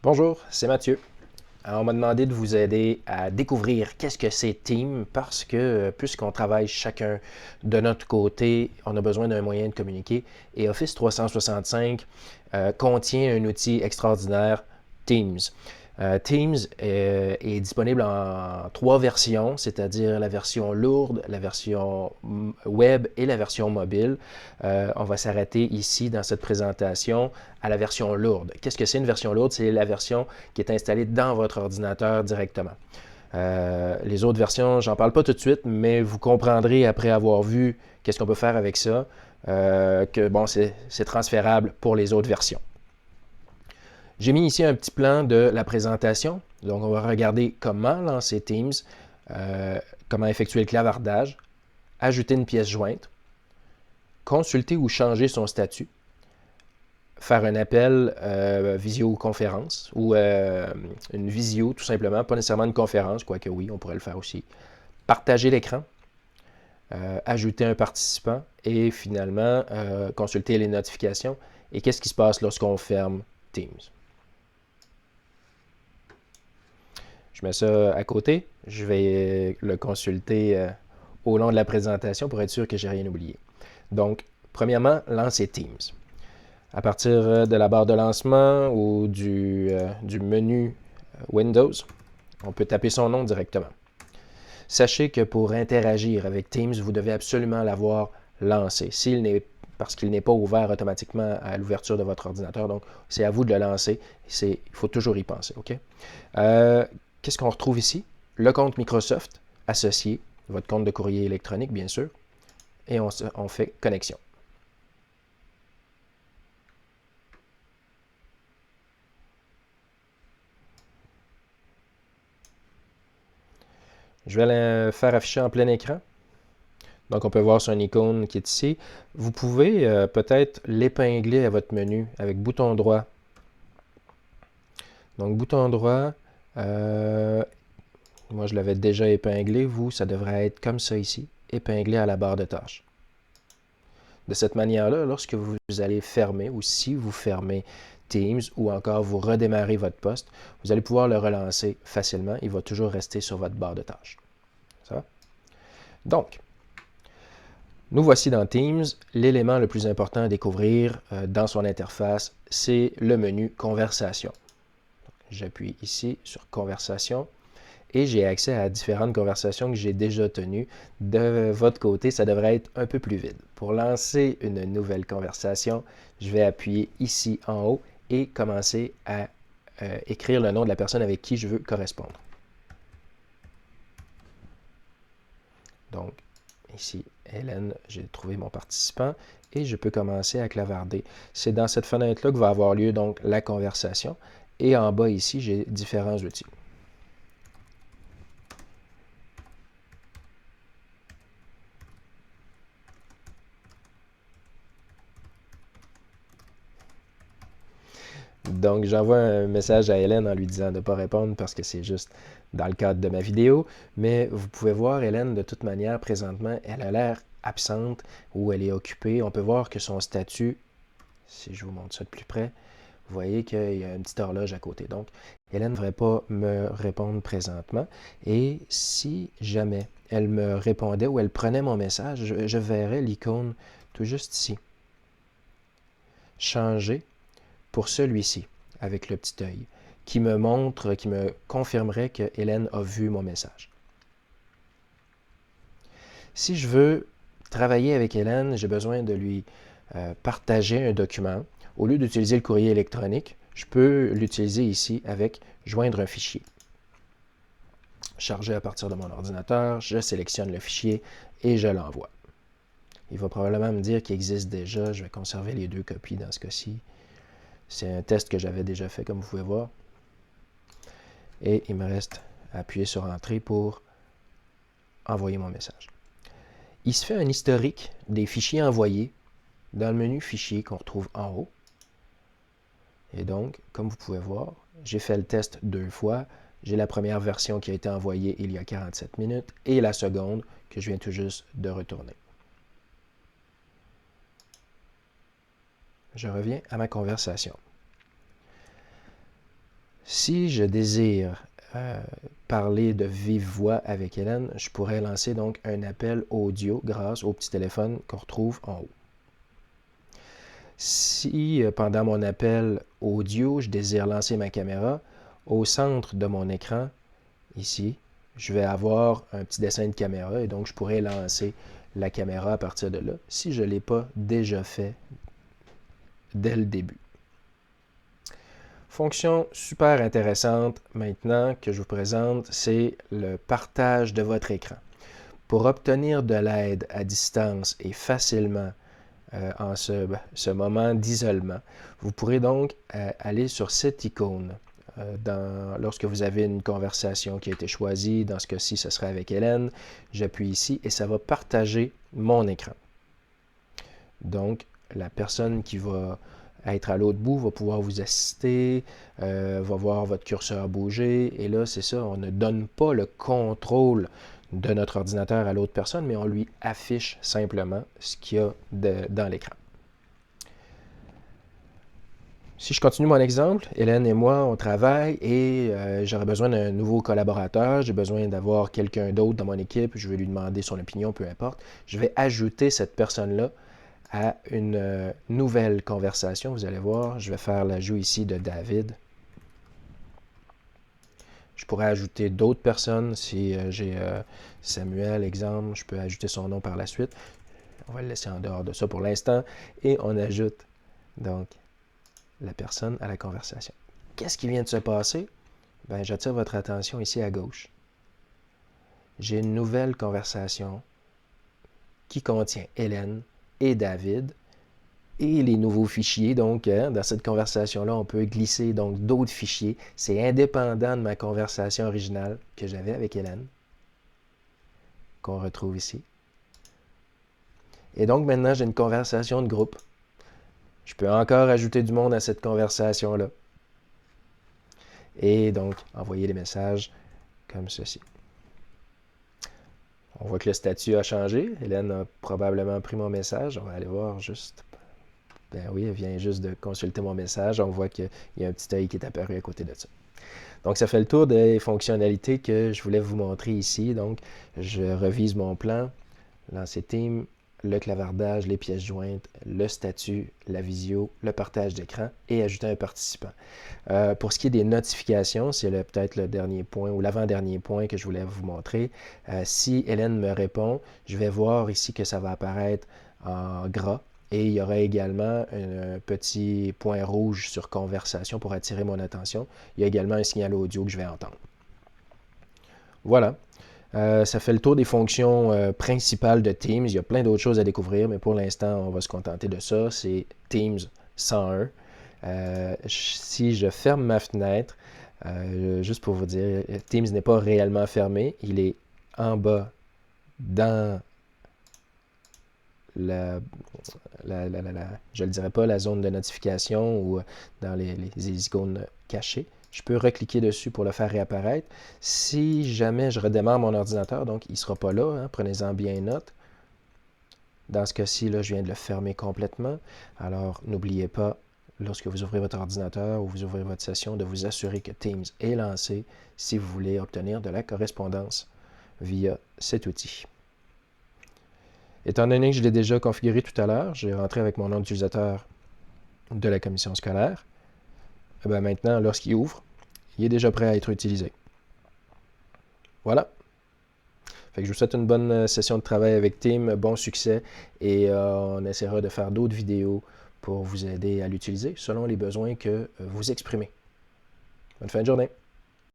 Bonjour, c'est Mathieu. Alors, on m'a demandé de vous aider à découvrir qu'est-ce que c'est Team parce que puisqu'on travaille chacun de notre côté, on a besoin d'un moyen de communiquer et Office 365 contient un outil extraordinaire, Teams. Teams est disponible en trois versions, c'est-à-dire la version lourde, la version web et la version mobile. On va s'arrêter ici dans cette présentation à la version lourde. Qu'est-ce que c'est une version lourde? C'est la version qui est installée dans votre ordinateur directement. Les autres versions, j'en parle pas tout de suite, mais vous comprendrez après avoir vu qu'est-ce qu'on peut faire avec ça, que bon, c'est transférable pour les autres versions. J'ai mis ici un petit plan de la présentation. Donc, on va regarder comment lancer Teams, comment effectuer le clavardage, ajouter une pièce jointe, consulter ou changer son statut, faire un appel visioconférence ou une visio tout simplement, pas nécessairement une conférence, quoique oui, on pourrait le faire aussi. Partager l'écran, ajouter un participant et finalement consulter les notifications. Et qu'est-ce qui se passe lorsqu'on ferme Teams? Je mets ça à côté. Je vais le consulter au long de la présentation pour être sûr que j'ai rien oublié. Donc, premièrement, lancer Teams. À partir de la barre de lancement ou du menu Windows, on peut taper son nom directement. Sachez que pour interagir avec Teams, vous devez absolument l'avoir lancé. Parce qu'il n'est pas ouvert automatiquement à l'ouverture de votre ordinateur. Donc, c'est à vous de le lancer. Il faut toujours y penser. OK? Qu'est-ce qu'on retrouve ici? Le compte Microsoft associé, votre compte de courrier électronique, bien sûr, et on fait connexion. Je vais le faire afficher en plein écran. Donc, on peut voir son icône qui est ici. Vous pouvez peut-être l'épingler à votre menu avec bouton droit. Donc, bouton droit, moi je l'avais déjà épinglé. Vous, ça devrait être comme ça ici, épinglé à la barre de tâches. De cette manière-là, lorsque vous allez fermer ou si vous fermez Teams ou encore vous redémarrez votre poste, vous allez pouvoir le relancer facilement. Il va toujours rester sur votre barre de tâches. Ça va? Donc, nous voici dans Teams. L'élément le plus important à découvrir dans son interface, c'est le menu Conversation. J'appuie ici sur Conversation et j'ai accès à différentes conversations que j'ai déjà tenues. De votre côté, ça devrait être un peu plus vide. Pour lancer une nouvelle conversation, je vais appuyer ici en haut et commencer à écrire le nom de la personne avec qui je veux correspondre. Donc, ici, Hélène, j'ai trouvé mon participant et je peux commencer à clavarder. C'est dans cette fenêtre-là que va avoir lieu donc la conversation. Et en bas ici, j'ai différents outils. Donc, j'envoie un message à Hélène en lui disant de ne pas répondre parce que c'est juste dans le cadre de ma vidéo. Mais vous pouvez voir, Hélène, de toute manière, présentement, elle a l'air absente ou elle est occupée. On peut voir que son statut, si je vous montre ça de plus près, vous voyez qu'il y a une petite horloge à côté. Donc, Hélène ne devrait pas me répondre présentement. Et si jamais elle me répondait ou elle prenait mon message, je verrais l'icône tout juste ici. Changer pour celui-ci, avec le petit œil, qui me montre, qui me confirmerait que Hélène a vu mon message. Si je veux travailler avec Hélène, j'ai besoin de lui partager un document. Au lieu d'utiliser le courrier électronique, je peux l'utiliser ici avec joindre un fichier. Charger à partir de mon ordinateur, je sélectionne le fichier et je l'envoie. Il va probablement me dire qu'il existe déjà. Je vais conserver les deux copies dans ce cas-ci. C'est un test que j'avais déjà fait, comme vous pouvez voir. Et il me reste à appuyer sur Entrée pour envoyer mon message. Il se fait un historique des fichiers envoyés dans le menu Fichiers qu'on retrouve en haut. Et donc, comme vous pouvez voir, j'ai fait le test 2 fois. J'ai la première version qui a été envoyée il y a 47 minutes et la seconde que je viens tout juste de retourner. Je reviens à ma conversation. Si je désire parler de vive voix avec Hélène, je pourrais lancer donc un appel audio grâce au petit téléphone qu'on retrouve en haut. Si pendant mon appel audio, je désire lancer ma caméra, au centre de mon écran, ici, je vais avoir un petit dessin de caméra et donc je pourrais lancer la caméra à partir de là si je ne l'ai pas déjà fait dès le début. Fonction super intéressante maintenant que je vous présente, c'est le partage de votre écran. Pour obtenir de l'aide à distance et facilement en ce moment d'isolement, vous pourrez donc aller sur cette icône. Lorsque vous avez une conversation qui a été choisie, dans ce cas-ci, ce serait avec Hélène, j'appuie ici et ça va partager mon écran. Donc, la personne qui va être à l'autre bout va pouvoir vous assister, va voir votre curseur bouger, et là, c'est ça, on ne donne pas le contrôle de notre ordinateur à l'autre personne, mais on lui affiche simplement ce qu'il y a dans l'écran. Si je continue mon exemple, Hélène et moi, on travaille et j'aurais besoin d'un nouveau collaborateur, j'ai besoin d'avoir quelqu'un d'autre dans mon équipe, je vais lui demander son opinion, peu importe. Je vais ajouter cette personne-là à une nouvelle conversation. Vous allez voir, je vais faire l'ajout ici de David. Je pourrais ajouter d'autres personnes. Si j'ai Samuel, exemple, je peux ajouter son nom par la suite. On va le laisser en dehors de ça pour l'instant. Et on ajoute donc la personne à la conversation. Qu'est-ce qui vient de se passer? Ben, j'attire votre attention ici à gauche. J'ai une nouvelle conversation qui contient Hélène et David et les nouveaux fichiers. Donc, dans cette conversation-là, on peut glisser donc d'autres fichiers. C'est indépendant de ma conversation originale que j'avais avec Hélène, qu'on retrouve ici. Et donc, maintenant, j'ai une conversation de groupe. Je peux encore ajouter du monde à cette conversation-là. Et donc, envoyer les messages comme ceci. On voit que le statut a changé. Hélène a probablement pris mon message. On va aller voir juste. Ben oui, elle vient juste de consulter mon message. On voit qu'il y a un petit œil qui est apparu à côté de ça. Donc, ça fait le tour des fonctionnalités que je voulais vous montrer ici. Donc, je revise mon plan, lancer Team, le clavardage, les pièces jointes, le statut, la visio, le partage d'écran et ajouter un participant. Pour ce qui est des notifications, c'est peut-être le dernier point ou l'avant-dernier point que je voulais vous montrer. Si Hélène me répond, je vais voir ici que ça va apparaître en gras. Et il y aura également un petit point rouge sur conversation pour attirer mon attention. Il y a également un signal audio que je vais entendre. Voilà. Ça fait le tour des fonctions principales de Teams. Il y a plein d'autres choses à découvrir, mais pour l'instant, on va se contenter de ça. C'est Teams 101. Si je ferme ma fenêtre, juste pour vous dire, Teams n'est pas réellement fermé. Il est en bas dans je ne le dirais pas, la zone de notification ou dans les icônes cachées. Je peux recliquer dessus pour le faire réapparaître. Si jamais je redémarre mon ordinateur, donc il ne sera pas là, prenez-en bien note. Dans ce cas-ci, là, je viens de le fermer complètement. Alors, n'oubliez pas, lorsque vous ouvrez votre ordinateur ou vous ouvrez votre session, de vous assurer que Teams est lancé si vous voulez obtenir de la correspondance via cet outil. Étant donné que je l'ai déjà configuré tout à l'heure, j'ai rentré avec mon nom d'utilisateur de la commission scolaire. Et bien maintenant, lorsqu'il ouvre, il est déjà prêt à être utilisé. Voilà. Fait que je vous souhaite une bonne session de travail avec Teams, bon succès, et on essaiera de faire d'autres vidéos pour vous aider à l'utiliser selon les besoins que vous exprimez. Bonne fin de journée.